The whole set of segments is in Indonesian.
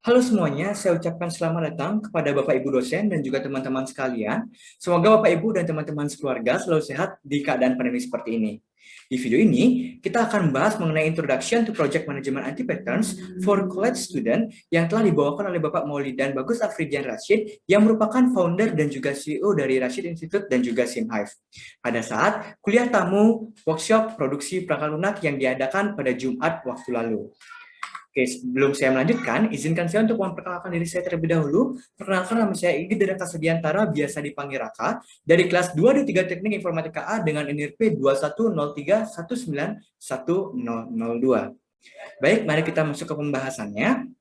Halo semuanya, saya ucapkan selamat datang kepada Bapak Ibu dosen dan juga teman-teman sekalian. Semoga Bapak Ibu dan teman-teman sekeluarga selalu sehat di keadaan pandemi seperti ini. Di video ini, kita akan membahas mengenai Introduction to Project Management Anti-Patterns for College Student yang telah dibawakan oleh Bapak Mauli dan Bagus Afridian Rashid yang merupakan founder dan juga CEO dari Rashid Institute dan juga SimHive. Pada saat kuliah tamu workshop produksi perangkat lunak yang diadakan pada Jumat waktu lalu. Oke, sebelum saya melanjutkan, izinkan saya untuk memperkenalkan diri saya terlebih dahulu. Perkenalkan, nama saya Iggy Raka Sediantara, biasa dipanggil Raka, dari kelas 2 D3 Teknik Informatika A dengan NIRP 2103191002. Baik, mari kita masuk ke pembahasannya.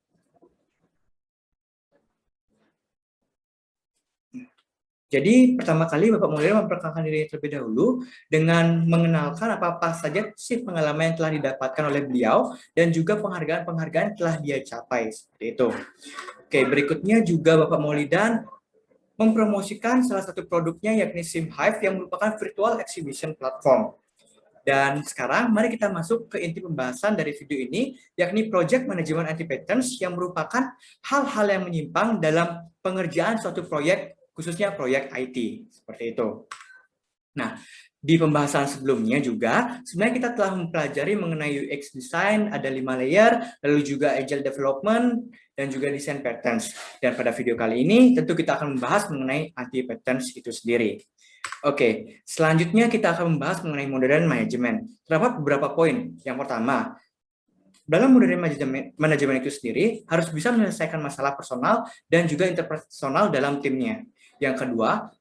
Jadi pertama kali Bapak Mulya memperkenalkan diri terlebih dahulu dengan mengenalkan apa-apa saja sih pengalaman yang telah didapatkan oleh beliau dan juga penghargaan-penghargaan yang telah dia capai seperti itu. Oke, berikutnya juga Bapak Maulidan mempromosikan salah satu produknya yakni SimHive yang merupakan virtual exhibition platform. Dan sekarang mari kita masuk ke inti pembahasan dari video ini, yakni Project Management Anti-Patterns yang merupakan hal-hal yang menyimpang dalam pengerjaan suatu proyek, khususnya proyek IT. Seperti itu. Nah, di pembahasan sebelumnya juga, sebenarnya kita telah mempelajari mengenai UX design, ada 5 layer, lalu juga agile development, dan juga design patterns. Dan pada video kali ini, tentu kita akan membahas mengenai anti-patterns itu sendiri. Oke, selanjutnya kita akan membahas mengenai modern management. Terdapat beberapa poin. Yang pertama, dalam modern manajemen itu sendiri harus bisa menyelesaikan masalah personal dan juga interpersonal dalam timnya. Yang kedua,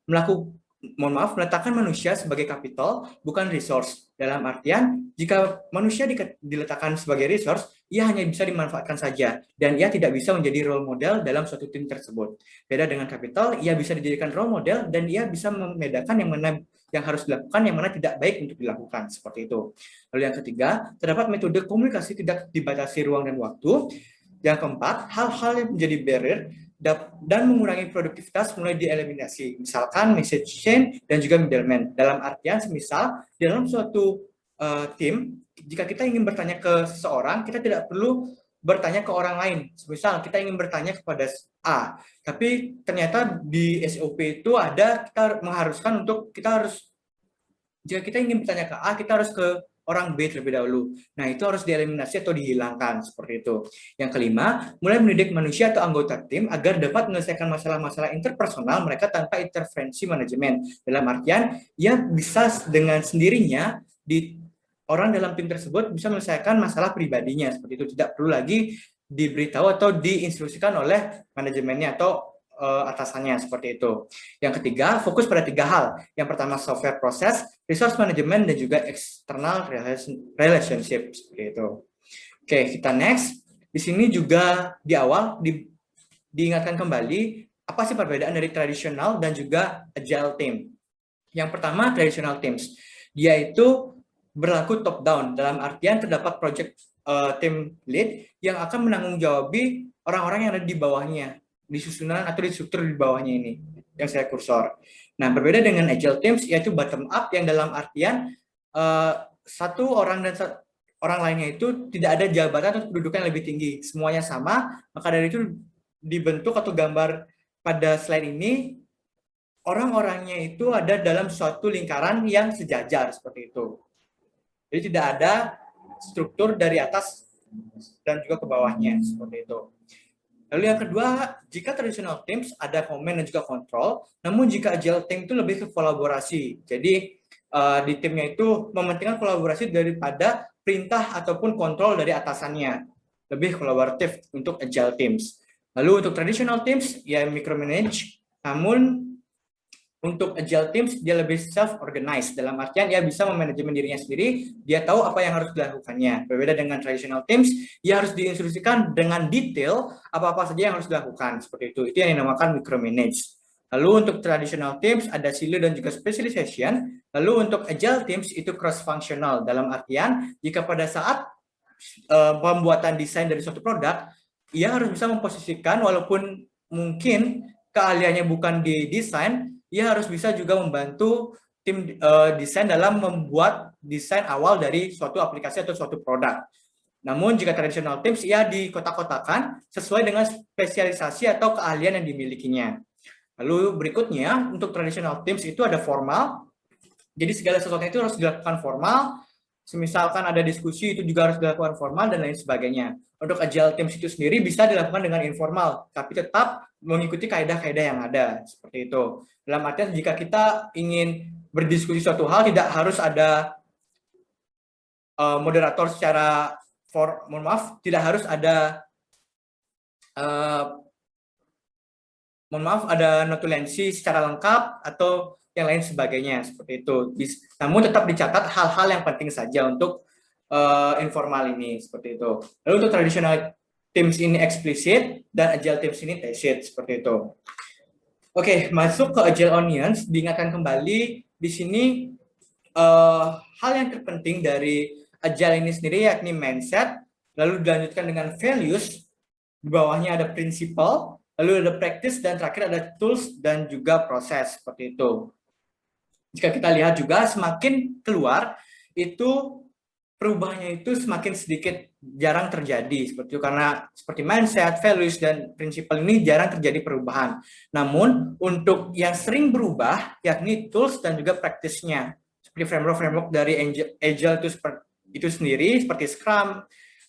meletakkan manusia sebagai capital, bukan resource. Dalam artian, jika manusia diletakkan sebagai resource, ia hanya bisa dimanfaatkan saja, dan ia tidak bisa menjadi role model dalam suatu tim tersebut. Beda dengan capital, ia bisa dijadikan role model, dan ia bisa membedakan yang mana yang harus dilakukan, yang mana tidak baik untuk dilakukan, seperti itu. Lalu yang ketiga, terdapat metode komunikasi tidak dibatasi ruang dan waktu. Yang keempat, hal-hal yang menjadi barrier dan mengurangi produktivitas mulai dieliminasi. Misalkan message chain dan juga middleman. Dalam artian semisal dalam suatu tim, jika kita ingin bertanya ke seseorang, kita tidak perlu bertanya ke orang lain. Misal kita ingin bertanya kepada A, tapi ternyata di SOP itu ada kita mengharuskan untuk kita harus jika kita ingin bertanya ke A, kita harus ke orang B terlebih dahulu. Nah, itu harus dieliminasi atau dihilangkan, seperti itu. Yang kelima, mulai mendidik manusia atau anggota tim agar dapat menyelesaikan masalah-masalah interpersonal mereka tanpa intervensi manajemen. Dalam artian, ia bisa dengan sendirinya orang dalam tim tersebut bisa menyelesaikan masalah pribadinya, seperti itu. Tidak perlu lagi diberitahu atau diinstruksikan oleh manajemennya atau atasannya, seperti itu. Yang ketiga, fokus pada 3 hal. Yang pertama, software proses, resource management, dan juga external relationship, seperti itu. Oke, kita next. Di sini juga di awal diingatkan kembali apa sih perbedaan dari tradisional dan juga agile team. Yang pertama, traditional teams. Dia itu berlaku top down, dalam artian terdapat project team lead yang akan menanggung-jawabi orang-orang yang ada di bawahnya, di susunan atau di struktur di bawahnya ini yang saya kursor. Nah, berbeda dengan agile teams yaitu bottom up yang dalam artian satu orang dan orang lainnya itu tidak ada jabatan atau kedudukan yang lebih tinggi, semuanya sama. Maka dari itu dibentuk atau gambar pada slide ini orang-orangnya itu ada dalam suatu lingkaran yang sejajar, seperti itu. Jadi tidak ada struktur dari atas dan juga ke bawahnya, seperti itu. Lalu yang kedua, jika traditional teams ada command dan juga control, namun jika agile team itu lebih ke kolaborasi. Jadi di timnya itu mementingkan kolaborasi daripada perintah ataupun kontrol dari atasannya. Lebih kolaboratif untuk agile teams. Lalu untuk traditional teams, ya micromanage, namun untuk agile teams dia lebih self-organized, dalam artian dia bisa memanajemen dirinya sendiri, dia tahu apa yang harus dilakukannya. Berbeda dengan traditional teams, dia harus diinstruksikan dengan detail apa-apa saja yang harus dilakukan, seperti itu. Itu yang dinamakan micromanage. Lalu untuk traditional teams ada silo dan juga specialization. Lalu untuk agile teams itu cross-functional, dalam artian jika pada saat pembuatan desain dari suatu produk, ia harus bisa memposisikan walaupun mungkin keahliannya bukan di desain, ia harus bisa juga membantu tim desain dalam membuat desain awal dari suatu aplikasi atau suatu produk. Namun jika traditional teams, ia dikotak-kotakan sesuai dengan spesialisasi atau keahlian yang dimilikinya. Lalu berikutnya, untuk traditional teams itu ada formal. Jadi segala sesuatu itu harus dilakukan formal. Misalkan ada diskusi, itu juga harus dilakukan formal dan lain sebagainya. Untuk agile teams itu sendiri bisa dilakukan dengan informal, tapi tetap mengikuti kaedah-kaedah yang ada, seperti itu. Dalam artian jika kita ingin berdiskusi suatu hal, tidak harus ada moderator secara tidak harus ada ada notulensi secara lengkap atau yang lain sebagainya, seperti itu. Namun tetap dicatat hal-hal yang penting saja untuk informal ini, seperti itu. Lalu untuk traditional teams ini explicit dan agile teams ini tacit, seperti itu. Oke, masuk ke agile onions, diingatkan kembali di sini hal yang terpenting dari agile ini sendiri yakni mindset, lalu dilanjutkan dengan values, di bawahnya ada principle, lalu ada practice, dan terakhir ada tools dan juga proses, seperti itu. Jika kita lihat juga semakin keluar itu perubahannya itu semakin sedikit, jarang terjadi seperti itu, karena seperti mindset, values, dan principle ini jarang terjadi perubahan. Namun untuk yang sering berubah yakni tools dan juga practice-nya, seperti framework dari agile itu sendiri seperti Scrum,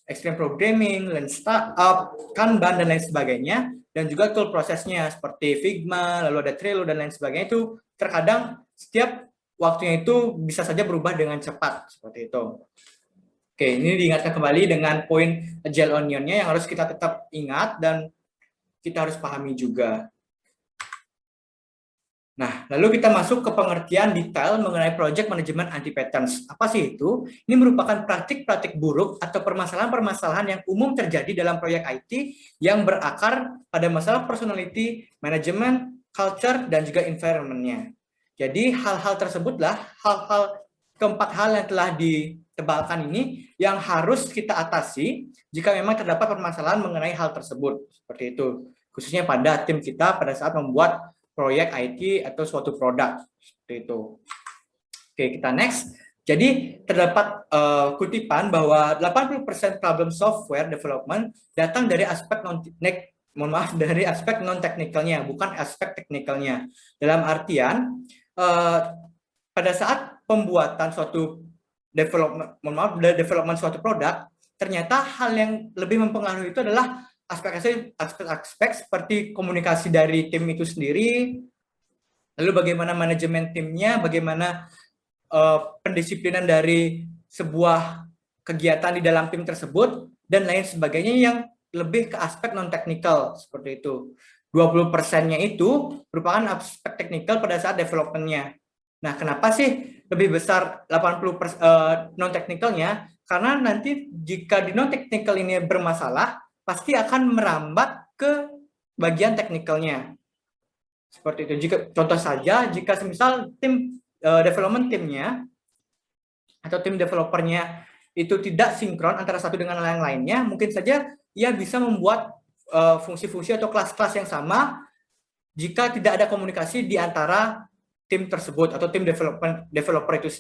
Extreme Programming, Lean Startup, Kanban, dan lain sebagainya, dan juga tool prosesnya seperti Figma, lalu ada Trello, dan lain sebagainya, itu terkadang setiap waktunya itu bisa saja berubah dengan cepat, seperti itu. Oke, ini diingatkan kembali dengan poin agile onion-nya yang harus kita tetap ingat dan kita harus pahami juga. Nah, lalu kita masuk ke pengertian detail mengenai project management anti-patterns. Apa sih itu? Ini merupakan praktik-praktik buruk atau permasalahan-permasalahan yang umum terjadi dalam proyek IT yang berakar pada masalah personality, management, culture, dan juga environment-nya. Jadi hal-hal tersebutlah, keempat hal yang telah ditebalkan ini yang harus kita atasi jika memang terdapat permasalahan mengenai hal tersebut. Seperti itu. Khususnya pada tim kita pada saat membuat proyek IT atau suatu produk. Seperti itu. Oke, kita next. Jadi terdapat kutipan bahwa 80% problem software development datang dari aspek dari aspek non-teknikalnya, bukan aspek teknikalnya. Dalam artian pada saat pembuatan suatu development suatu produk, ternyata hal yang lebih mempengaruhi itu adalah aspek-aspek seperti komunikasi dari tim itu sendiri, lalu bagaimana manajemen timnya, bagaimana pendisiplinan dari sebuah kegiatan di dalam tim tersebut, dan lain sebagainya yang lebih ke aspek non-teknikal, seperti itu. 20%-nya itu merupakan aspek teknikal pada saat development-nya. Nah, kenapa sih lebih besar 80% non-teknikalnya? Karena nanti jika di non-teknikal ini bermasalah, pasti akan merambat ke bagian teknikalnya. Seperti itu. Contoh saja, jika semisal tim development timnya atau tim developernya itu tidak sinkron antara satu dengan yang lainnya, mungkin saja ia bisa membuat fungsi-fungsi atau kelas-kelas yang sama jika tidak ada komunikasi di antara tim tersebut atau tim developer itu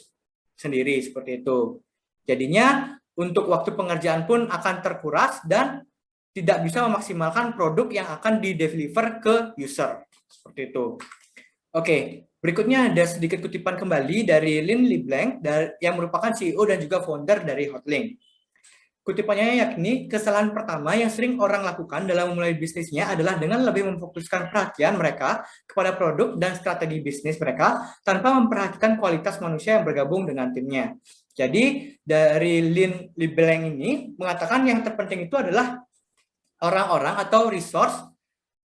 sendiri, seperti itu. Jadinya untuk waktu pengerjaan pun akan terkuras dan tidak bisa memaksimalkan produk yang akan di-deliver ke user, seperti itu. Oke, berikutnya ada sedikit kutipan kembali dari Lynn LeBlanc yang merupakan CEO dan juga founder dari Hotlink. Kutipannya yakni, kesalahan pertama yang sering orang lakukan dalam memulai bisnisnya adalah dengan lebih memfokuskan perhatian mereka kepada produk dan strategi bisnis mereka tanpa memperhatikan kualitas manusia yang bergabung dengan timnya. Jadi dari Lynn LeBlanc ini mengatakan yang terpenting itu adalah orang-orang atau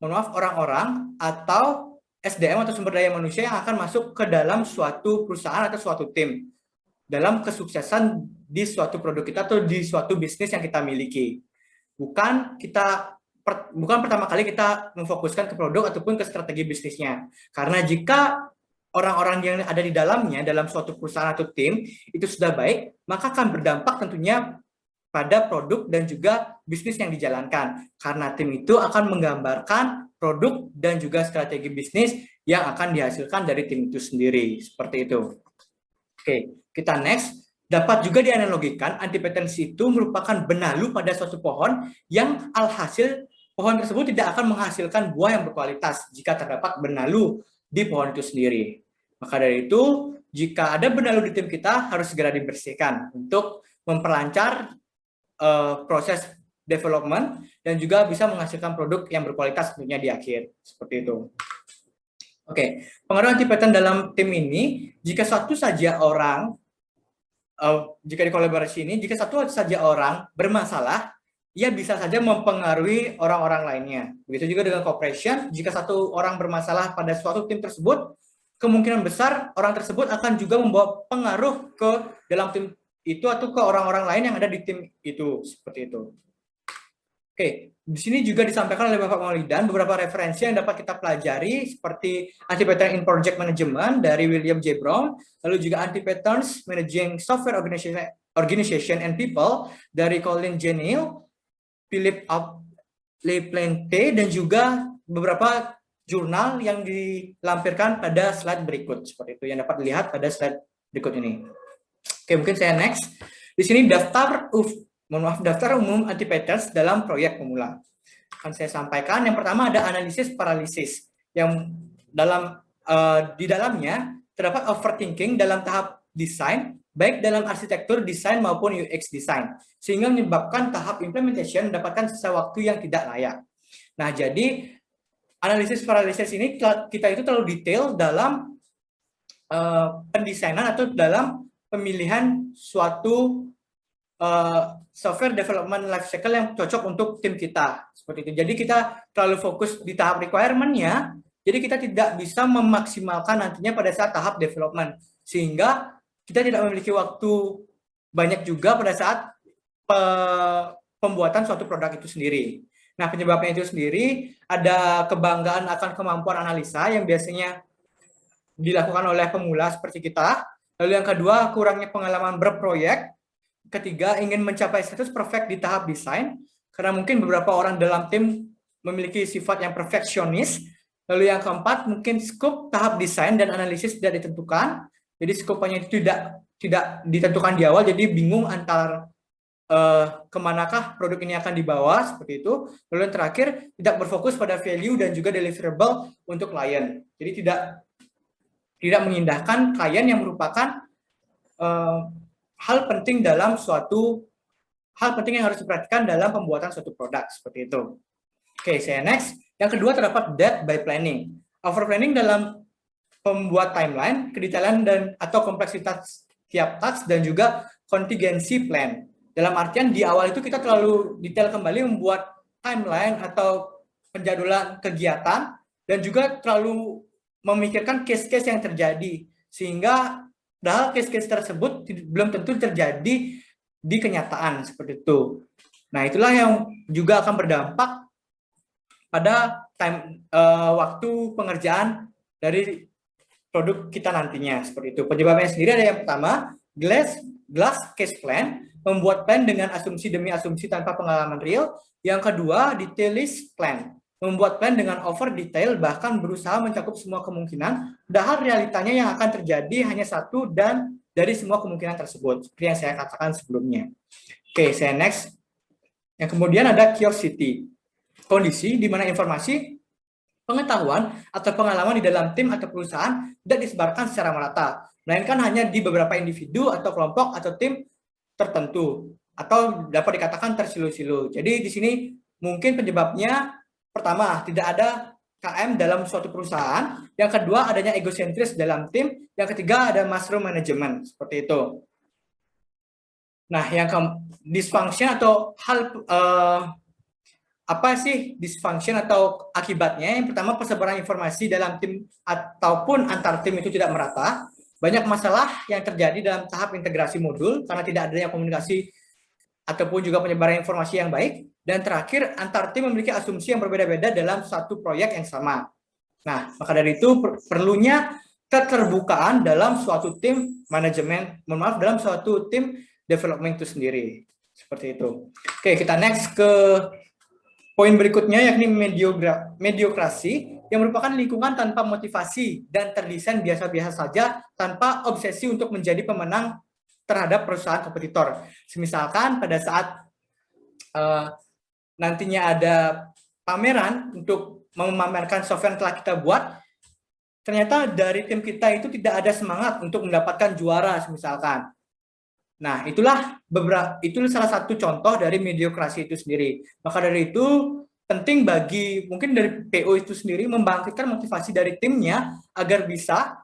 orang-orang atau SDM atau sumber daya manusia yang akan masuk ke dalam suatu perusahaan atau suatu tim dalam kesuksesan di suatu produk kita atau di suatu bisnis yang kita miliki. Bukan pertama kali kita memfokuskan ke produk ataupun ke strategi bisnisnya. Karena jika orang-orang yang ada di dalamnya dalam suatu perusahaan atau tim itu sudah baik, maka akan berdampak tentunya pada produk dan juga bisnis yang dijalankan. Karena tim itu akan menggambarkan produk dan juga strategi bisnis yang akan dihasilkan dari tim itu sendiri. Seperti itu. Oke, kita next. Dapat juga dianalogikan, antipetensi itu merupakan benalu pada suatu pohon yang alhasil pohon tersebut tidak akan menghasilkan buah yang berkualitas jika terdapat benalu di pohon itu sendiri. Maka dari itu, jika ada benalu di tim kita, harus segera dibersihkan untuk memperlancar proses development dan juga bisa menghasilkan produk yang berkualitas tentunya di akhir. Seperti itu. Oke, pengaruh antipeton dalam tim ini, jika satu saja orang jika di kolaborasi ini, jika satu saja orang bermasalah, ia bisa saja mempengaruhi orang-orang lainnya. Begitu juga dengan cooperation, jika satu orang bermasalah pada suatu tim tersebut, kemungkinan besar orang tersebut akan juga membawa pengaruh ke dalam tim itu atau ke orang-orang lain yang ada di tim itu, seperti itu. Oke, di sini juga disampaikan oleh Bapak Maulidan beberapa referensi yang dapat kita pelajari seperti Anti-Pattern in Project Management dari William J. Brown, lalu juga Anti-Patterns Managing Software Organization and People dari Colin J. Neal, Philip LePlante, dan juga beberapa jurnal yang dilampirkan pada slide berikut, seperti itu yang dapat dilihat pada slide berikut ini. Oke, mungkin saya next. Di sini daftar umum anti-patterns dalam proyek pemula. Akan saya sampaikan. Yang pertama ada analisis paralisis yang di dalamnya terdapat overthinking dalam tahap desain, baik dalam arsitektur desain maupun UX desain, sehingga menyebabkan tahap implementation mendapatkan sisa waktu yang tidak layak. Nah, jadi analisis paralisis ini kita itu terlalu detail dalam pendesainan atau dalam pemilihan suatu software development life cycle yang cocok untuk tim kita, seperti itu. Jadi kita terlalu fokus di tahap requirement-nya, jadi kita tidak bisa memaksimalkan nantinya pada saat tahap development, sehingga kita tidak memiliki waktu banyak juga pada saat pembuatan suatu produk itu sendiri. Nah, penyebabnya itu sendiri ada kebanggaan akan kemampuan analisa yang biasanya dilakukan oleh pemula seperti kita. Lalu yang kedua, kurangnya pengalaman berproyek. Ketiga, ingin mencapai status perfect di tahap desain, karena mungkin beberapa orang dalam tim memiliki sifat yang perfeksionis. Lalu yang keempat, mungkin skop tahap desain dan analisis tidak ditentukan. Jadi skopnya itu tidak ditentukan di awal, jadi bingung antar kemanakah produk ini akan dibawa, seperti itu. Lalu yang terakhir, tidak berfokus pada value dan juga deliverable untuk klien. Jadi tidak mengindahkan klien yang merupakan hal penting yang harus diperhatikan dalam pembuatan suatu produk, seperti itu. Oke, saya next. Yang kedua terdapat death by planning. Over planning dalam pembuat timeline, kedetailan atau kompleksitas tiap task, dan juga contingency plan. Dalam artian di awal itu kita terlalu detail kembali membuat timeline atau penjadwalan kegiatan, dan juga terlalu memikirkan case-case yang terjadi, sehingga padahal case-case tersebut belum tentu terjadi di kenyataan, seperti itu. Nah, itulah yang juga akan berdampak pada waktu pengerjaan dari produk kita nantinya, seperti itu. Penyebabnya sendiri ada yang pertama, glass case plan, membuat plan dengan asumsi demi asumsi tanpa pengalaman real. Yang kedua, detailist plan, membuat plan dengan over detail, bahkan berusaha mencakup semua kemungkinan, padahal realitanya yang akan terjadi hanya satu dan dari semua kemungkinan tersebut, seperti yang saya katakan sebelumnya. Oke, saya next. Yang kemudian ada curiosity, kondisi di mana informasi, pengetahuan, atau pengalaman di dalam tim atau perusahaan tidak disebarkan secara merata, melainkan hanya di beberapa individu atau kelompok atau tim tertentu, atau dapat dikatakan tersilu-silu. Jadi di sini mungkin penyebabnya pertama, tidak ada KM dalam suatu perusahaan. Yang kedua, adanya egosentris dalam tim. Yang ketiga, ada mushroom management. Seperti itu. Nah, yang dysfunction atau apa sih dysfunction atau akibatnya? Yang pertama, persebaran informasi dalam tim ataupun antar tim itu tidak merata. Banyak masalah yang terjadi dalam tahap integrasi modul karena tidak adanya komunikasi ataupun juga penyebaran informasi yang baik. Dan terakhir, antar tim memiliki asumsi yang berbeda-beda dalam satu proyek yang sama. Nah, maka dari itu perlunya keterbukaan dalam suatu tim manajemen, dalam suatu tim development itu sendiri. Seperti itu. Oke, kita next ke poin berikutnya, yakni mediokrasi, yang merupakan lingkungan tanpa motivasi dan terdesain biasa-biasa saja tanpa obsesi untuk menjadi pemenang terhadap perusahaan kompetitor. Misalkan pada saat nantinya ada pameran untuk memamerkan software yang telah kita buat, ternyata dari tim kita itu tidak ada semangat untuk mendapatkan juara, misalkan. Nah, itu salah satu contoh dari mediokrasi itu sendiri. Maka dari itu penting bagi mungkin dari PO itu sendiri membangkitkan motivasi dari timnya agar bisa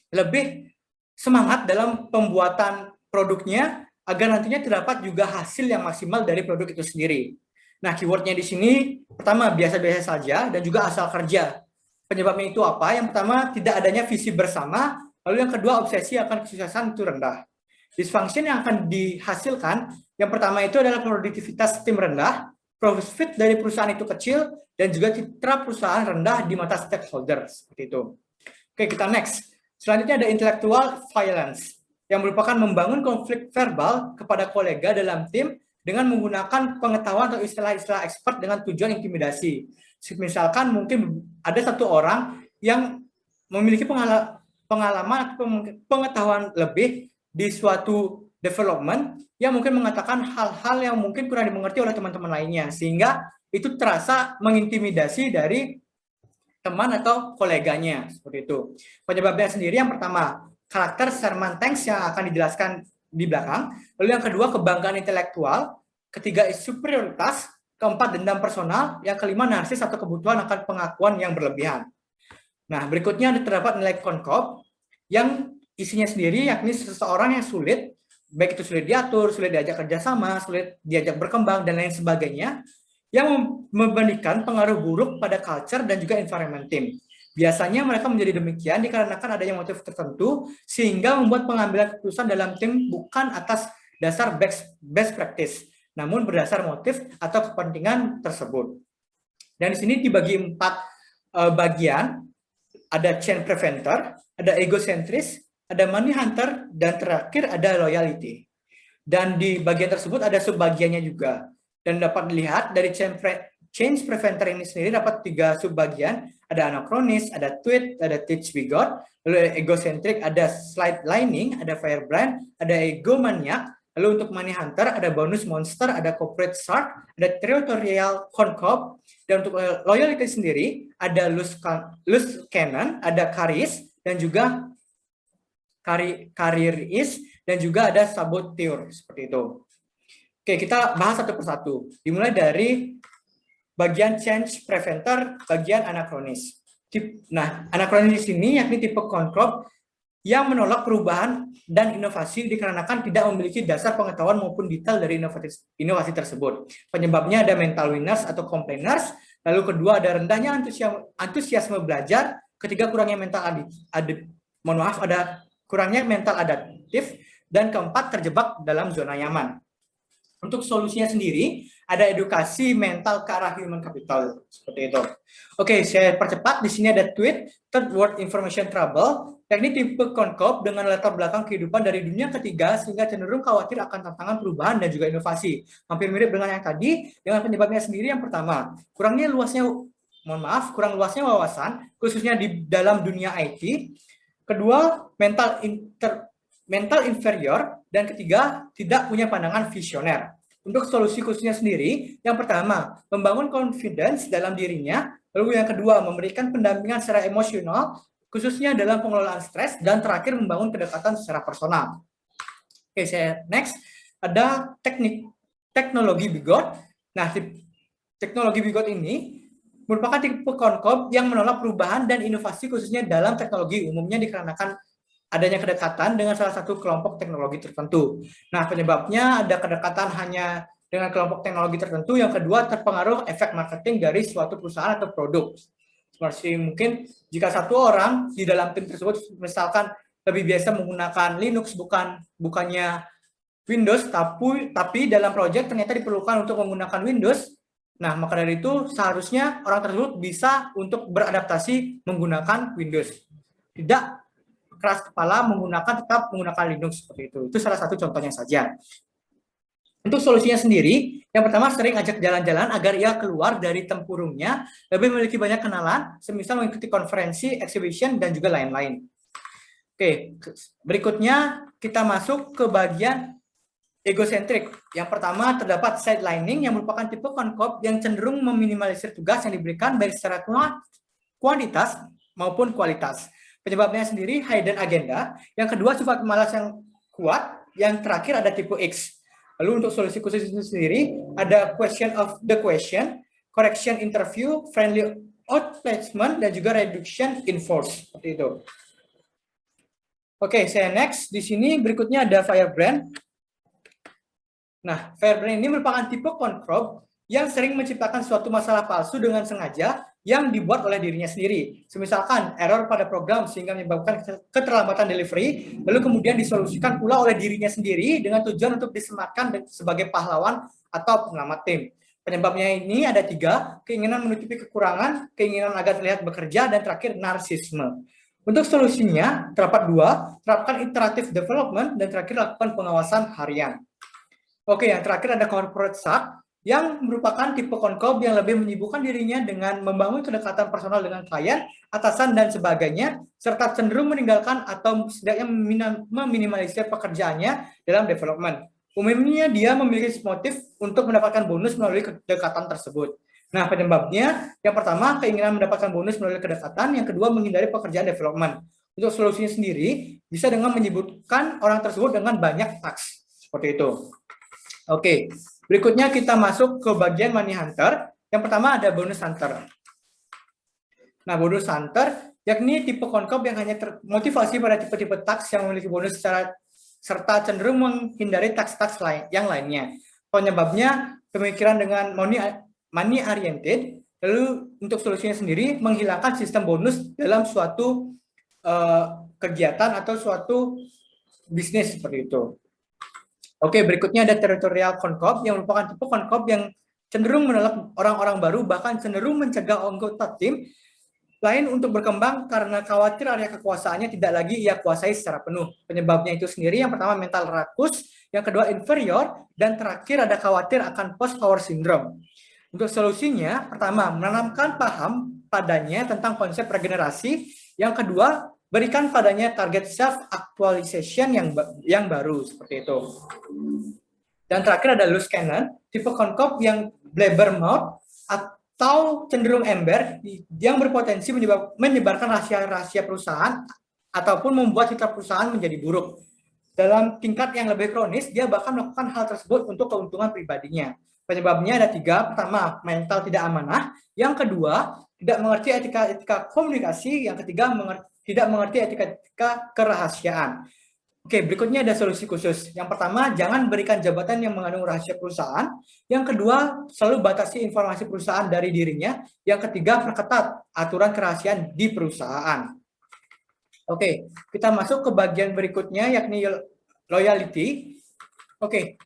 lebih semangat dalam pembuatan produknya agar nantinya terdapat juga hasil yang maksimal dari produk itu sendiri. Nah, keywordnya di sini pertama biasa-biasa saja dan juga asal kerja. Penyebabnya itu apa? Yang pertama tidak adanya visi bersama, lalu yang kedua obsesi akan kesuksesan itu rendah. Dysfunction yang akan dihasilkan, yang pertama itu adalah produktivitas tim rendah, profit dari perusahaan itu kecil, dan juga citra perusahaan rendah di mata stakeholder. Seperti itu. Oke, kita next. Selanjutnya ada intellectual violence, yang merupakan membangun konflik verbal kepada kolega dalam tim dengan menggunakan pengetahuan atau istilah-istilah expert dengan tujuan intimidasi. Misalkan mungkin ada satu orang yang memiliki pengalaman atau pengetahuan lebih di suatu development yang mungkin mengatakan hal-hal yang mungkin kurang dimengerti oleh teman-teman lainnya, sehingga itu terasa mengintimidasi dari teman atau koleganya, seperti itu. Penyebabnya sendiri yang pertama, karakter Sherman Tanks yang akan dijelaskan di belakang, lalu yang kedua kebanggaan intelektual, ketiga superioritas, keempat dendam personal, yang kelima narsis atau kebutuhan akan pengakuan yang berlebihan. Nah, berikutnya terdapat nilai Konkoff yang isinya sendiri yakni seseorang yang sulit, baik itu sulit diatur, sulit diajak kerjasama, sulit diajak berkembang, dan lain sebagainya, yang membandingkan pengaruh buruk pada culture dan juga environment team. Biasanya mereka menjadi demikian dikarenakan adanya motif tertentu sehingga membuat pengambilan keputusan dalam tim bukan atas dasar best practice, namun berdasar motif atau kepentingan tersebut. Dan di sini dibagi 4 bagian, ada change preventer, ada egocentris, ada money hunter, dan terakhir ada loyalty. Dan di bagian tersebut ada subbagiannya juga. Dan dapat dilihat dari change preventer ini sendiri dapat 3 subbagian, ada anachronis, ada tweet, ada teach we got, lalu egocentric, ada slide lining, ada firebrand, ada egomaniac. Lalu untuk money hunter ada bonus monster, ada corporate shark, ada territorial Konkoff, dan untuk loyalty sendiri ada loose cannon, ada charis, dan juga careeris, dan juga ada saboteur, seperti itu. Oke, kita bahas satu persatu. Dimulai dari bagian change preventer, bagian anachronis. Nah, anachronis ini yakni tipe Konkoff yang menolak perubahan dan inovasi dikarenakan tidak memiliki dasar pengetahuan maupun detail dari inovasi tersebut. Penyebabnya ada mental winners atau complainers, lalu kedua ada rendahnya antusiasme belajar, ketiga kurangnya kurangnya mental adaptif, dan keempat terjebak dalam zona nyaman. Untuk solusinya sendiri, ada edukasi mental ke arah human capital, seperti itu. Oke, saya percepat. Di sini ada tweet, third world information trouble, yakni tipe Konkoff dengan latar belakang kehidupan dari dunia ketiga sehingga cenderung khawatir akan tantangan perubahan dan juga inovasi. Hampir mirip dengan yang tadi, dengan penyebabnya sendiri yang pertama, kurang luasnya wawasan, khususnya di dalam dunia IT. Kedua, mental inferior, dan ketiga, tidak punya pandangan visioner. Untuk solusi khususnya sendiri, yang pertama, membangun confidence dalam dirinya, lalu yang kedua, memberikan pendampingan secara emosional, khususnya dalam pengelolaan stres, dan terakhir, membangun kedekatan secara personal. Oke, saya next, ada teknologi bigot. Nah, teknologi bigot ini merupakan tipe Konkoff yang menolak perubahan dan inovasi khususnya dalam teknologi, umumnya dikarenakan adanya kedekatan dengan salah satu kelompok teknologi tertentu. Nah, penyebabnya ada kedekatan hanya dengan kelompok teknologi tertentu. Yang kedua, terpengaruh efek marketing dari suatu perusahaan atau produk. Seperti mungkin jika satu orang di dalam tim tersebut misalkan lebih biasa menggunakan Linux bukannya Windows, tapi dalam proyek ternyata diperlukan untuk menggunakan Windows. Nah, maka dari itu seharusnya orang tersebut bisa untuk beradaptasi menggunakan Windows. Tidak keras kepala tetap menggunakan Linux, seperti itu. Itu salah satu contohnya saja. Untuk solusinya sendiri, yang pertama sering ajak jalan-jalan agar ia keluar dari tempurungnya, lebih memiliki banyak kenalan, semisal mengikuti konferensi, exhibition, dan juga lain-lain. Oke, berikutnya kita masuk ke bagian egosentrik. Yang pertama terdapat sidelining yang merupakan tipe konkop yang cenderung meminimalisir tugas yang diberikan baik secara kuantitas maupun kualitas. Penyebabnya sendiri hidden agenda. Yang kedua sifat malas yang kuat. Yang terakhir ada tipe X. Lalu untuk solusi khusus itu sendiri ada question of the question, correction interview, friendly outplacement, dan juga reduction in force. Seperti itu. Oke, saya next. Di sini berikutnya ada firebrand. Nah, firebrand ini merupakan tipe konkop yang sering menciptakan suatu masalah palsu dengan sengaja yang dibuat oleh dirinya sendiri. Semisalkan error pada program sehingga menyebabkan keterlambatan delivery, lalu kemudian disolusikan pula oleh dirinya sendiri dengan tujuan untuk disematkan sebagai pahlawan atau penyelamat tim. Penyebabnya ini ada 3, keinginan menutupi kekurangan, keinginan agar terlihat bekerja, dan terakhir narsisme. Untuk solusinya terdapat 2, terapkan iterative development, dan terakhir lakukan pengawasan harian. Oke, yang terakhir ada corporate suck, yang merupakan tipe konkop yang lebih menyibukkan dirinya dengan membangun kedekatan personal dengan klien, atasan, dan sebagainya, serta cenderung meninggalkan atau setidaknya meminimalisir pekerjaannya dalam development. Umumnya dia memiliki motif untuk mendapatkan bonus melalui kedekatan tersebut. Nah, penyebabnya, yang pertama, keinginan mendapatkan bonus melalui kedekatan, yang kedua, menghindari pekerjaan development. Untuk solusinya sendiri, bisa dengan menyebutkan orang tersebut dengan banyak task. Seperti itu. Oke, berikutnya kita masuk ke bagian money hunter. Yang pertama ada bonus hunter. Nah, bonus hunter yakni tipe konkop yang hanya termotivasi pada tipe-tipe task yang memiliki bonus serta cenderung menghindari task-task yang lainnya. Penyebabnya pemikiran dengan money oriented. Lalu untuk solusinya sendiri menghilangkan sistem bonus dalam suatu kegiatan atau suatu bisnis seperti itu. Oke, berikutnya ada territorial konkop yang merupakan tipe konkop yang cenderung menolak orang-orang baru, bahkan cenderung mencegah anggota tim lain untuk berkembang karena khawatir area kekuasaannya tidak lagi ia kuasai secara penuh. Penyebabnya itu sendiri, yang pertama mental rakus, yang kedua inferior, dan terakhir ada khawatir akan post-power syndrome. Untuk solusinya, pertama, menanamkan paham padanya tentang konsep regenerasi, yang kedua, berikan padanya target self-actualization yang baru, seperti itu. Dan terakhir ada loose cannon, tipe konkop yang blabbermouth atau cenderung ember yang berpotensi menyebarkan rahasia-rahasia perusahaan ataupun membuat citra perusahaan menjadi buruk. Dalam tingkat yang lebih kronis, dia bahkan melakukan hal tersebut untuk keuntungan pribadinya. Penyebabnya ada 3, pertama, mental tidak amanah, yang kedua, tidak mengerti etika komunikasi, yang ketiga, tidak mengerti etika kerahasiaan. Oke, berikutnya ada solusi khusus. Yang pertama, jangan berikan jabatan yang mengandung rahasia perusahaan. Yang kedua, selalu batasi informasi perusahaan dari dirinya. Yang ketiga, perketat aturan kerahasiaan di perusahaan. Oke, kita masuk ke bagian berikutnya, yakni loyalty. Oke,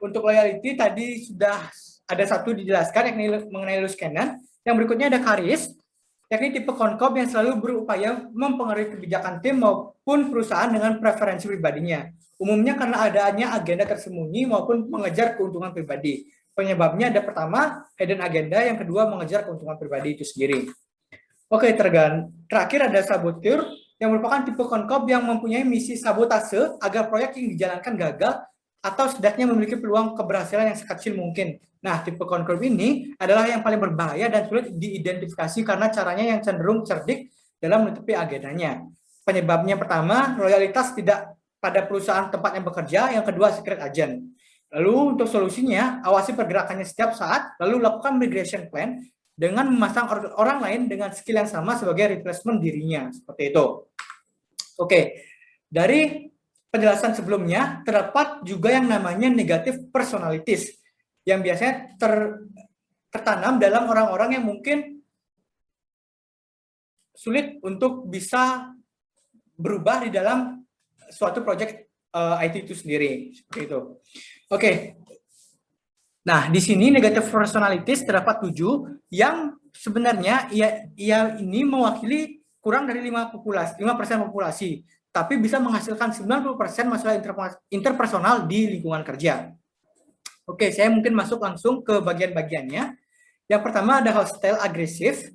untuk loyalty tadi sudah ada 1 dijelaskan, yakni mengenai loose cannon. Yang berikutnya ada charis, yakni tipe konkop yang selalu berupaya mempengaruhi kebijakan tim maupun perusahaan dengan preferensi pribadinya. Umumnya karena adanya agenda tersembunyi maupun mengejar keuntungan pribadi. Penyebabnya ada pertama, hidden agenda, yang kedua mengejar keuntungan pribadi itu sendiri. Oke, terakhir ada saboteur, yang merupakan tipe konkop yang mempunyai misi sabotase agar proyek yang dijalankan gagal atau setidaknya memiliki peluang keberhasilan yang sekecil mungkin. Nah, tipe konkop ini adalah yang paling berbahaya dan sulit diidentifikasi karena caranya yang cenderung cerdik dalam menutupi agendanya. Penyebabnya pertama, loyalitas tidak pada perusahaan tempatnya bekerja, yang kedua secret agent. Lalu untuk solusinya, awasi pergerakannya setiap saat, lalu lakukan migration plan dengan memasang orang lain dengan skill yang sama sebagai replacement dirinya, seperti itu. Oke, dari penjelasan sebelumnya, terdapat juga yang namanya negative personalities, yang biasanya tertanam dalam orang-orang yang mungkin sulit untuk bisa berubah di dalam suatu project IT itu sendiri. Seperti itu. Oke. Nah, di sini negative personalities terdapat 7, yang sebenarnya ia ini mewakili kurang dari 5% populasi, tapi bisa menghasilkan 90% masalah interpersonal di lingkungan kerja. Oke, saya mungkin masuk langsung ke bagian-bagiannya. Yang pertama ada hostile agresif.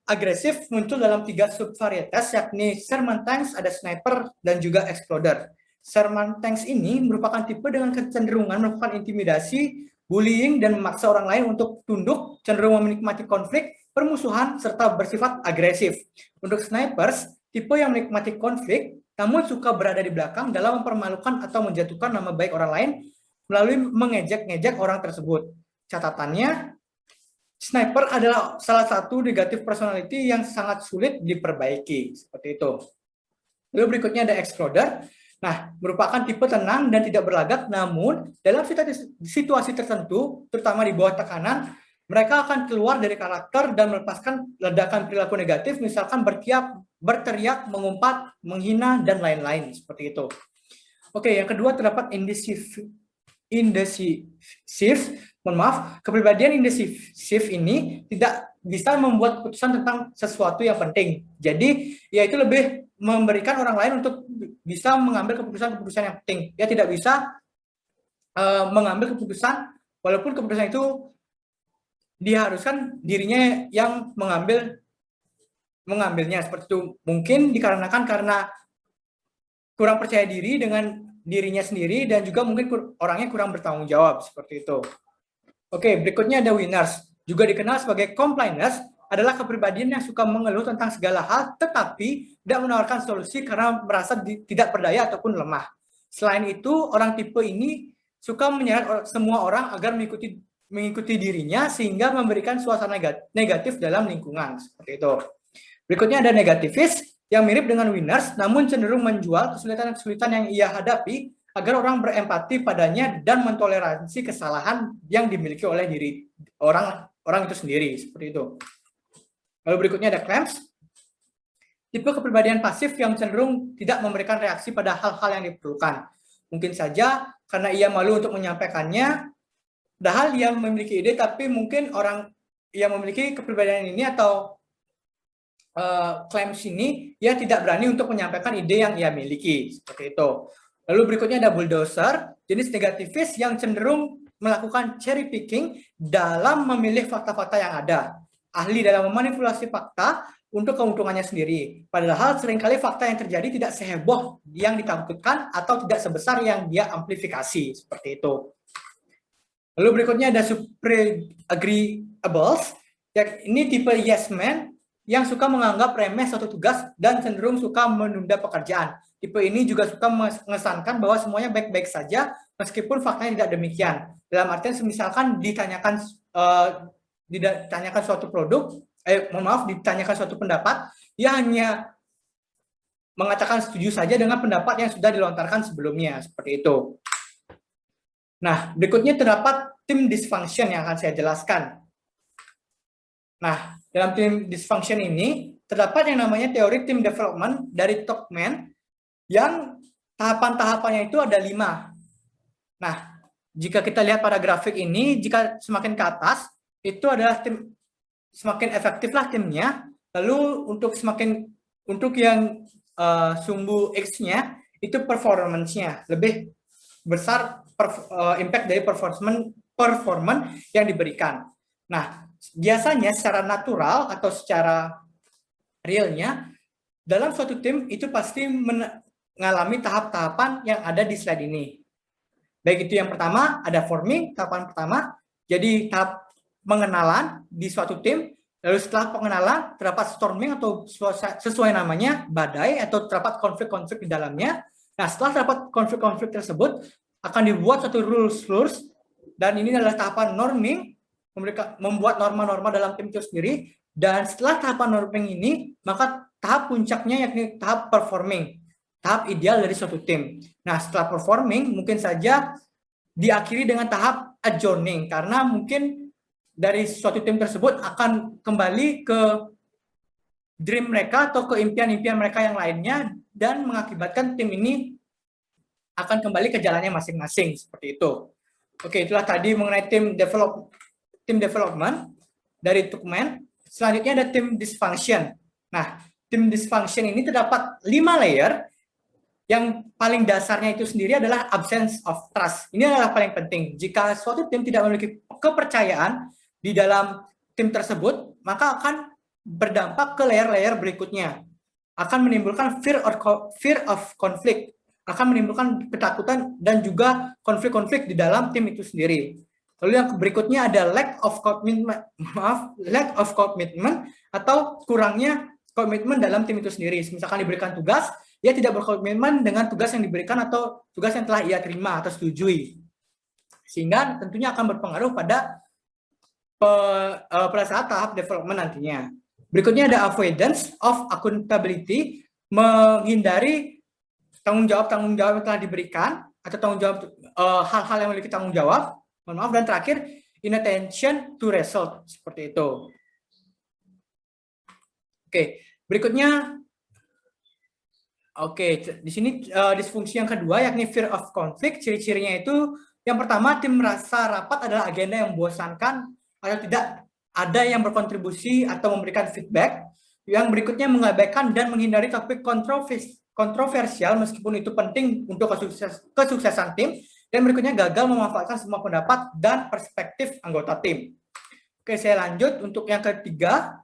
agresif muncul dalam 3 subvarietas, yakni Sherman Tanks, ada Sniper, dan juga Exploder. Sherman Tanks ini merupakan tipe dengan kecenderungan melakukan intimidasi, bullying, dan memaksa orang lain untuk tunduk, cenderung menikmati konflik, permusuhan, serta bersifat agresif. Untuk Snipers, tipe yang menikmati konflik, namun suka berada di belakang dalam mempermalukan atau menjatuhkan nama baik orang lain melalui mengejek-ngejek orang tersebut. Catatannya, Sniper adalah salah satu negatif personality yang sangat sulit diperbaiki, seperti itu. Lalu berikutnya ada Exploder. Nah, merupakan tipe tenang dan tidak berlagak, namun dalam situasi tertentu, terutama di bawah tekanan, mereka akan keluar dari karakter dan melepaskan ledakan perilaku negatif, misalkan berteriak, mengumpat, menghina, dan lain-lain, seperti itu. Oke, yang kedua terdapat indecisive. Kepribadian indecisive ini tidak bisa membuat keputusan tentang sesuatu yang penting. Jadi, yaitu lebih memberikan orang lain untuk bisa mengambil keputusan-keputusan yang penting. Dia tidak bisa mengambil keputusan, walaupun keputusan itu diharuskan dirinya yang mengambilnya, seperti itu. Mungkin dikarenakan karena kurang percaya diri dengan dirinya sendiri dan juga mungkin orangnya kurang bertanggung jawab, seperti itu. Oke, berikutnya ada Winners. Juga dikenal sebagai complainers, adalah kepribadian yang suka mengeluh tentang segala hal tetapi tidak menawarkan solusi karena merasa tidak berdaya ataupun lemah. Selain itu, orang tipe ini suka menyeret semua orang agar mengikuti dirinya sehingga memberikan suasana negatif dalam lingkungan, seperti itu. Berikutnya ada negativis yang mirip dengan Winners namun cenderung menjual kesulitan-kesulitan yang ia hadapi agar orang berempati padanya dan mentoleransi kesalahan yang dimiliki oleh diri orang itu sendiri, seperti itu. Lalu berikutnya ada Clamps. Tipe kepribadian pasif yang cenderung tidak memberikan reaksi pada hal-hal yang diperlukan. Mungkin saja karena ia malu untuk menyampaikannya, padahal ia memiliki ide, tapi mungkin orang yang memiliki kepribadian ini atau Clamps ini, ia tidak berani untuk menyampaikan ide yang ia miliki, seperti itu. Lalu berikutnya ada Bulldozer, jenis negativis yang cenderung melakukan cherry picking dalam memilih fakta-fakta yang ada. Ahli dalam memanipulasi fakta untuk keuntungannya sendiri. Padahal seringkali fakta yang terjadi tidak seheboh yang ditakutkan atau tidak sebesar yang dia amplifikasi, seperti itu. Lalu berikutnya ada super agreeables, ini tipe yes man yang suka menganggap remeh suatu tugas dan cenderung suka menunda pekerjaan. Tipe ini juga suka mengesankan bahwa semuanya baik-baik saja meskipun faktanya tidak demikian. Dalam artian misalkan ditanyakan suatu produk, ditanyakan suatu pendapat, ia hanya mengatakan setuju saja dengan pendapat yang sudah dilontarkan sebelumnya, seperti itu. Nah, berikutnya terdapat tim dysfunction yang akan saya jelaskan. Nah, dalam tim dysfunction ini terdapat yang namanya teori tim development dari Tuckman yang tahapan-tahapannya itu ada 5. Nah, jika kita lihat pada grafik ini, jika semakin ke atas itu adalah tim semakin efektiflah timnya. Lalu untuk yang sumbu X-nya itu performance-nya lebih besar impact dari performance yang diberikan. Nah, biasanya secara natural atau secara realnya dalam suatu tim itu pasti mengalami tahap-tahapan yang ada di slide ini. Baik itu yang pertama ada forming, tahapan pertama. Jadi tahap pengenalan di suatu tim. Lalu setelah pengenalan terdapat storming atau sesuai namanya badai atau terdapat konflik-konflik di dalamnya. Nah, setelah terdapat konflik-konflik tersebut akan dibuat satu rules dan ini adalah tahapan norming, membuat norma-norma dalam tim itu sendiri. Dan setelah tahapan norming ini, maka tahap puncaknya yakni tahap performing, tahap ideal dari suatu tim. Nah, setelah performing mungkin saja diakhiri dengan tahap adjourning karena mungkin dari suatu tim tersebut akan kembali ke dream mereka atau ke impian-impian mereka yang lainnya dan mengakibatkan tim ini akan kembali ke jalannya masing-masing, seperti itu. Oke, itulah tadi mengenai tim development dari Tuckman. Selanjutnya ada tim dysfunction. Nah, tim dysfunction ini terdapat 5 layer. Yang paling dasarnya itu sendiri adalah absence of trust. Ini adalah paling penting. Jika suatu tim tidak memiliki kepercayaan di dalam tim tersebut, maka akan berdampak ke layer-layer berikutnya. Akan menimbulkan fear of conflict, akan menimbulkan ketakutan dan juga konflik-konflik di dalam tim itu sendiri. Lalu yang berikutnya ada lack of commitment atau kurangnya komitmen dalam tim itu sendiri. Misalkan diberikan tugas, ia tidak berkomitmen dengan tugas yang diberikan atau tugas yang telah ia terima atau setujui. Sehingga tentunya akan berpengaruh pada saat tahap development nantinya. Berikutnya ada avoidance of accountability, menghindari tanggung jawab yang telah diberikan atau tanggung jawab hal-hal yang memiliki tanggung jawab. Mohon maaf. Dan terakhir inattention to result, seperti itu. Oke, berikutnya. Oke, di sini disfungsi yang kedua yakni fear of conflict. Ciri-cirinya itu yang pertama, tim merasa rapat adalah agenda yang membosankan atau tidak ada yang berkontribusi atau memberikan feedback. Yang berikutnya mengabaikan dan menghindari topik kontroversial meskipun itu penting untuk kesuksesan tim. Dan berikutnya gagal memanfaatkan semua pendapat dan perspektif anggota tim. Oke, saya lanjut untuk yang ketiga,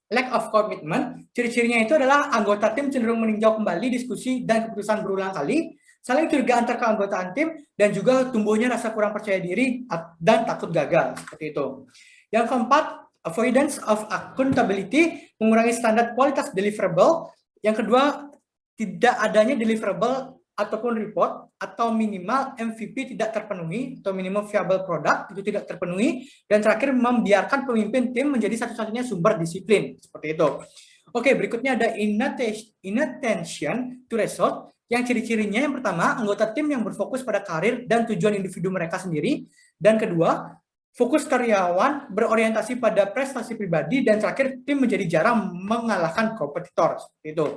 lack of commitment. Ciri-cirinya itu adalah anggota tim cenderung meninjau kembali diskusi dan keputusan berulang kali, saling curiga antar keanggotaan tim, dan juga tumbuhnya rasa kurang percaya diri dan takut gagal, seperti itu. Yang keempat, avoidance of accountability, mengurangi standar kualitas deliverable. Yang kedua, tidak adanya deliverable ataupun report, atau minimal MVP tidak terpenuhi, atau minimum viable product itu tidak terpenuhi. Dan terakhir, membiarkan pemimpin tim menjadi satu-satunya sumber disiplin, seperti itu. Oke, berikutnya ada inattention to result, yang ciri-cirinya yang pertama, anggota tim yang berfokus pada karir dan tujuan individu mereka sendiri. Dan kedua, fokus karyawan berorientasi pada prestasi pribadi. Dan terakhir, tim menjadi jarang mengalahkan kompetitor, seperti itu.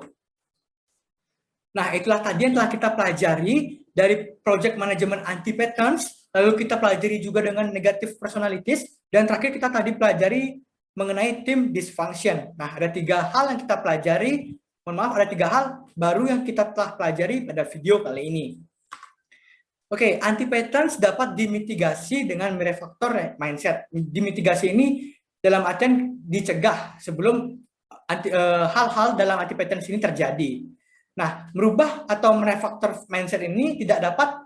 Nah, itulah tadi yang telah kita pelajari dari project management anti-patterns, lalu kita pelajari juga dengan negative personalities, dan terakhir kita tadi pelajari mengenai team dysfunction. Nah, ada 3 hal yang kita pelajari, ada 3 hal baru yang kita telah pelajari pada video kali ini. Oke, anti-patterns dapat dimitigasi dengan merefaktor mindset. Dimitigasi ini dalam artian dicegah sebelum hal-hal dalam anti-patterns ini terjadi. Nah, merubah atau merefaktor mindset ini tidak dapat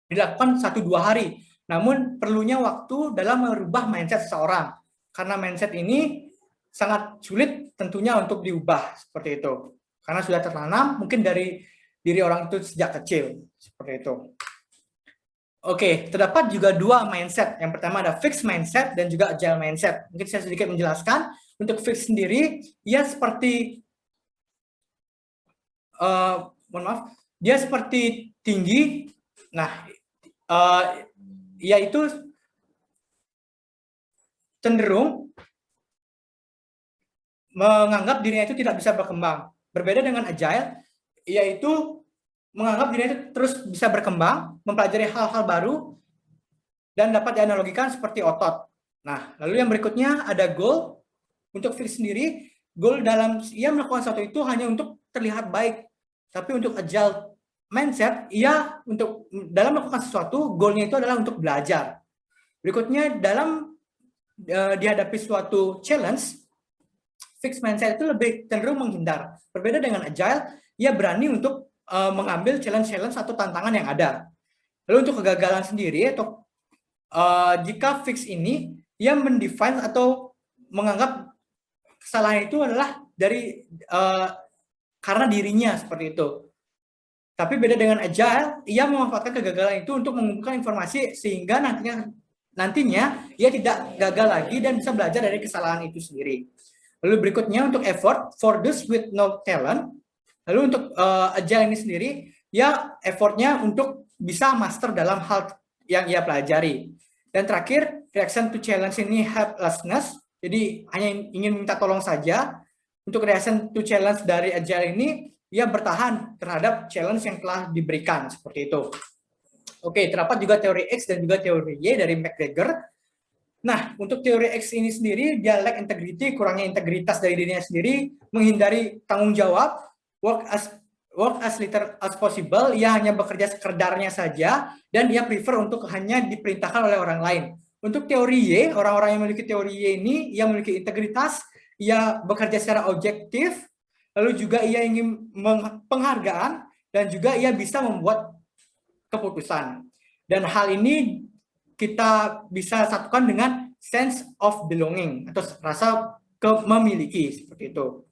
dilakukan 1-2 hari. Namun, perlunya waktu dalam merubah mindset seseorang. Karena mindset ini sangat sulit tentunya untuk diubah, seperti itu. Karena sudah tertanam mungkin dari diri orang itu sejak kecil, seperti itu. Oke, terdapat juga 2 mindset. Yang pertama ada fixed mindset dan juga agile mindset. Mungkin saya sedikit menjelaskan. Untuk fixed sendiri, ia seperti dia seperti tinggi. Nah, yaitu cenderung menganggap dirinya itu tidak bisa berkembang. Berbeda dengan agile, yaitu menganggap dirinya itu terus bisa berkembang, mempelajari hal-hal baru, dan dapat dianalogikan seperti otot. Nah, lalu yang berikutnya ada goal. Untuk fixed sendiri, goal dalam ia melakukan sesuatu itu hanya untuk terlihat baik. Tapi untuk agile mindset, ia untuk dalam melakukan sesuatu, goalnya itu adalah untuk belajar. Berikutnya, dalam dihadapi suatu challenge, fixed mindset itu lebih cenderung menghindar. Berbeda dengan agile, ia berani untuk mengambil challenge atau tantangan yang ada. Lalu untuk kegagalan sendiri, atau jika fixed ini, ia mendefine atau menganggap kesalahan itu adalah dari karena dirinya, seperti itu. Tapi beda dengan agile, ia memanfaatkan kegagalan itu untuk mengumpulkan informasi sehingga nantinya ia tidak gagal lagi dan bisa belajar dari kesalahan itu sendiri. Lalu berikutnya untuk effort for those with no talent. Lalu untuk agile ini sendiri, ya effortnya untuk bisa master dalam hal yang ia pelajari. Dan terakhir, reaction to challenge ini helplessness. Jadi hanya ingin minta tolong saja. Untuk reaction to challenge dari agile ini, ia bertahan terhadap challenge yang telah diberikan, seperti itu. Oke, terdapat juga teori X dan juga teori Y dari McGregor. Nah, untuk teori X ini sendiri, dia lack integrity, kurangnya integritas dari dirinya sendiri, menghindari tanggung jawab, work as little as possible, ia hanya bekerja sekedarnya saja, dan ia prefer untuk hanya diperintahkan oleh orang lain. Untuk teori Y, orang-orang yang memiliki teori Y ini yang memiliki integritas, ia bekerja secara objektif, lalu juga ia ingin penghargaan, dan juga ia bisa membuat keputusan. Dan hal ini kita bisa satukan dengan sense of belonging atau rasa memiliki seperti itu.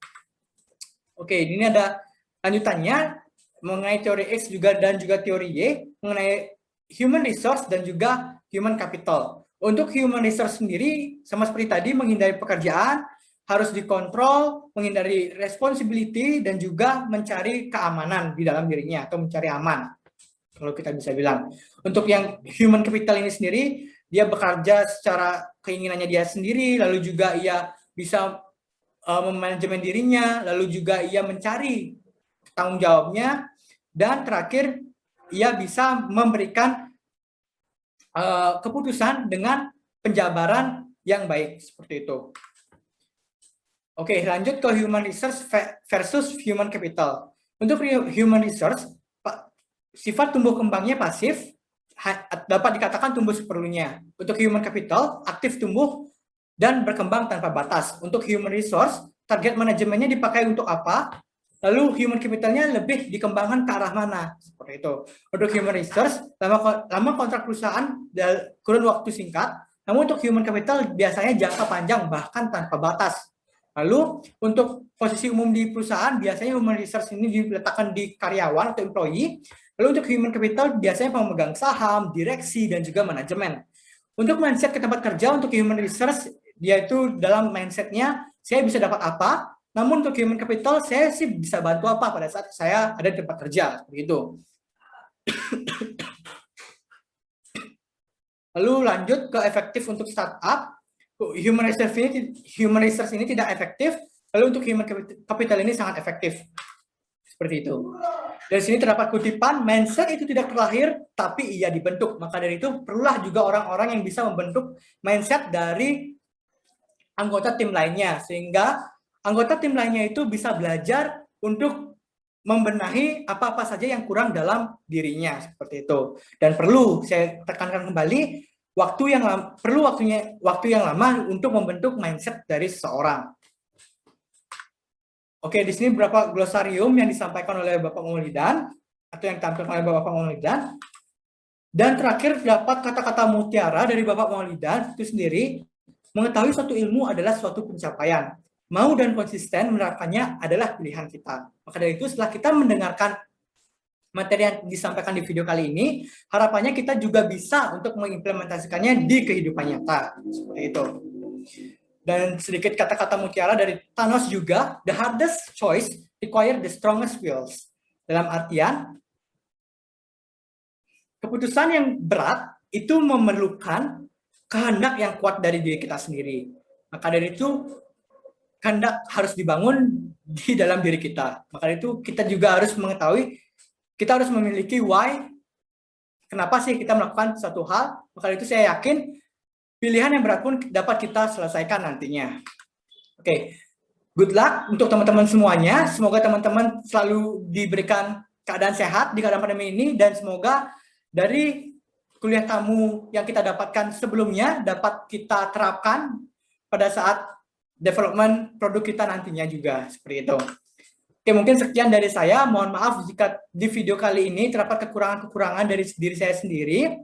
Oke, ini ada lanjutannya mengenai teori X juga dan juga teori Y mengenai human resource dan juga human capital. Untuk human resource sendiri sama seperti tadi menghindari pekerjaan, harus dikontrol, menghindari responsibility dan juga mencari keamanan di dalam dirinya atau mencari aman. Kalau kita bisa bilang. Untuk yang human capital ini sendiri, dia bekerja secara keinginannya dia sendiri, lalu juga ia bisa memanajemen dirinya, lalu juga ia mencari tanggung jawabnya, dan terakhir ia bisa memberikan keputusan dengan penjabaran yang baik seperti itu. Oke, lanjut ke human resource versus human capital. Untuk human resource, sifat tumbuh kembangnya pasif, dapat dikatakan tumbuh seperlunya. Untuk human capital, aktif tumbuh dan berkembang tanpa batas. Untuk human resource, target manajemennya dipakai untuk apa? Lalu human capitalnya lebih dikembangkan ke arah mana? Seperti itu. Untuk human resource, lama kontrak perusahaan dalam kurun waktu singkat. Namun untuk human capital biasanya jangka panjang bahkan tanpa batas. Lalu untuk posisi umum di perusahaan biasanya human resource ini diletakkan di karyawan atau employee. Lalu untuk human capital biasanya pemegang saham, direksi, dan juga manajemen. Untuk mindset ke tempat kerja untuk human resource, dia itu dalam mindsetnya saya bisa dapat apa, namun untuk human capital saya sih bisa bantu apa pada saat saya ada di tempat kerja, begitu. Lalu lanjut ke efektif untuk startup, human resource ini tidak efektif, lalu untuk human capital ini sangat efektif. Seperti itu. Dari sini terdapat kutipan, mindset itu tidak terlahir, tapi ia dibentuk. Maka dari itu, perlulah juga orang-orang yang bisa membentuk mindset dari anggota tim lainnya. Sehingga anggota tim lainnya itu bisa belajar untuk membenahi apa-apa saja yang kurang dalam dirinya. Seperti itu. Dan perlu, saya tekankan kembali, waktu yang lama untuk membentuk mindset dari seseorang. Oke, di sini beberapa glosarium yang disampaikan oleh Bapak Maulidan atau yang ditampilkan oleh Bapak Maulidan. Dan terakhir dapat kata-kata mutiara dari Bapak Maulidan itu sendiri, mengetahui suatu ilmu adalah suatu pencapaian. Mau dan konsisten menerapkannya adalah pilihan kita. Maka dari itu setelah kita mendengarkan materi yang disampaikan di video kali ini, harapannya kita juga bisa untuk mengimplementasikannya di kehidupan nyata. Seperti itu. Dan sedikit kata-kata mutiara dari Thanos juga, the hardest choice require the strongest wills. Dalam artian, keputusan yang berat itu memerlukan kehendak yang kuat dari diri kita sendiri. Maka dari itu, kehendak harus dibangun di dalam diri kita. Maka dari itu, kita juga harus mengetahui, kita harus memiliki why, kenapa sih kita melakukan suatu hal. Maka dari itu saya yakin, pilihan yang berat pun dapat kita selesaikan nantinya. Oke, good luck untuk teman-teman semuanya. Semoga teman-teman selalu diberikan keadaan sehat di keadaan pandemi ini, dan semoga dari kuliah tamu yang kita dapatkan sebelumnya dapat kita terapkan pada saat development produk kita nantinya juga. Seperti itu. Oke, mungkin sekian dari saya. Mohon maaf jika di video kali ini terdapat kekurangan-kekurangan dari diri saya sendiri.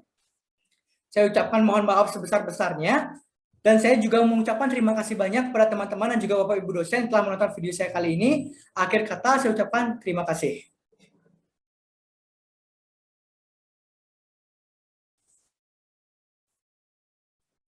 Saya ucapkan mohon maaf sebesar-besarnya, dan saya juga mengucapkan terima kasih banyak kepada teman-teman dan juga Bapak Ibu dosen telah menonton video saya kali ini. Akhir kata saya ucapkan terima kasih.